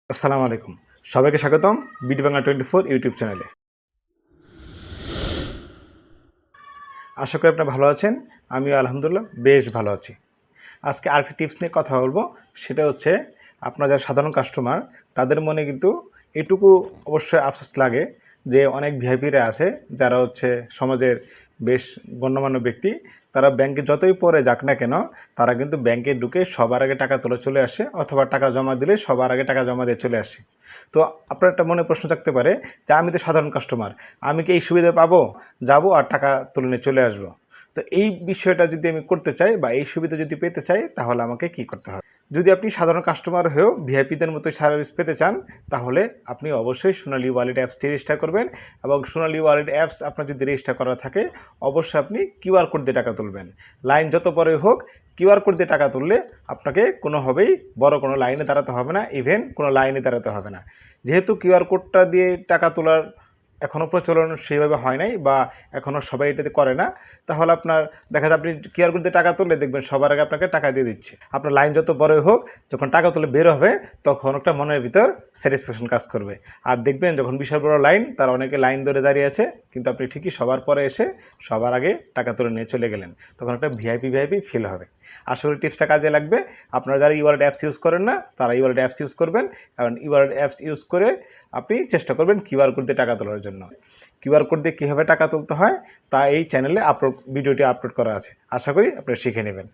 আসসালামু আলাইকুম। সবাইকে স্বাগতম বিডি বাংলা 24 ইউটিউব চ্যানেলে। আশা করি আপনারা ভালো আছেন। আমিও আলহামদুলিল্লাহ বেশ ভালো আছি। আজকে আরেকটি টিপস নিয়ে কথা বলবো। সেটা হচ্ছে আপনারা যারা সাধারণ কাস্টমার তাদের মনে কিন্তু এটুকু অবশ্যই আফসোস লাগে যে অনেক ভিআইপিরা আছে যারা হচ্ছে সমাজের বেশ গণ্যমান্য ব্যক্তি। তারা ব্যাংকে যতই পরে যাক না কেন তারা কিন্তু ব্যাংকে ঢুকে সবার আগে টাকা তোলা চলে আসে অথবা টাকা জমা দিলে সবার আগে টাকা জমা দিয়ে চলে আসে। তো আপনার একটা মনে প্রশ্ন থাকতে পারে যে আমি তো সাধারণ কাস্টমার, আমি কি এই সুবিধা পাবো? যাবো আর টাকা তুলে নিয়ে চলে আসবো। তো এই বিষয়টা যদি আমি করতে চাই বা এই সুবিধা যদি পেতে চাই তাহলে আমাকে কি করতে হবে? যদি আপনি সাধারণ কাস্টমার হয়েও ভিআইপিদের মতো সার্ভিস পেতে চান তাহলে আপনি অবশ্যই সোনালী ওয়ালেট অ্যাপসটি রেজিস্টার করবেন এবং সোনালী ওয়ালেট অ্যাপস আপনার যদি রেজিস্টার করা থাকে অবশ্যই আপনি কিউআর কোড দিয়ে টাকা তুলবেন। লাইন যত বড় হোক কিউআর কোড দিয়ে টাকা তুললে আপনাকে কোনোভাবেই বড় কোনো লাইনে দাঁড়াতে হবে না, ইভেন কোনো লাইনে দাঁড়াতে হবে না। যেহেতু কিউআর কোডটা দিয়ে টাকা তোলার এখনও প্রচলন সেইভাবে হয় নাই বা এখনও সবাই এটাতে করে না, তাহলে আপনার দেখা যায় আপনি কিউআর কোড দিয়ে টাকা তুললে দেখবেন সবার আগে আপনাকে টাকা দিয়ে দিচ্ছে। আপনার লাইন যত বড়ই হোক যখন টাকা তুলে বের হবে তখন একটা মনের ভিতর স্যাটিসফ্যাকশন কাজ করবে। আর দেখবেন যখন বিশাল বড় লাইন তার অনেকে লাইন ধরে দাঁড়িয়ে আছে কিন্তু আপনি ঠিকই সবার পরে এসে সবার আগে টাকা তুলে নিয়ে চলে গেলেন, তখন একটা ভিআইপি ফিল হবে। আসলে টিপসটা কাজে লাগবে। আপনারা যারা ইওয়ালেট অ্যাপস ইউজ করেন না তারা ইওয়ালেট অ্যাপস ইউজ করবেন এবং ইওয়ালেট অ্যাপস ইউজ করে আপনি চেষ্টা করবেন কিউআর কোড দিয়ে টাকা তোলার জন্য। কিউআর কোড দিয়ে কীভাবে টাকা তুলতে হয় তা এই চ্যানেলে ভিডিওটি আপলোড করা আছে। আশা করি আপনারা শিখে নেবেন।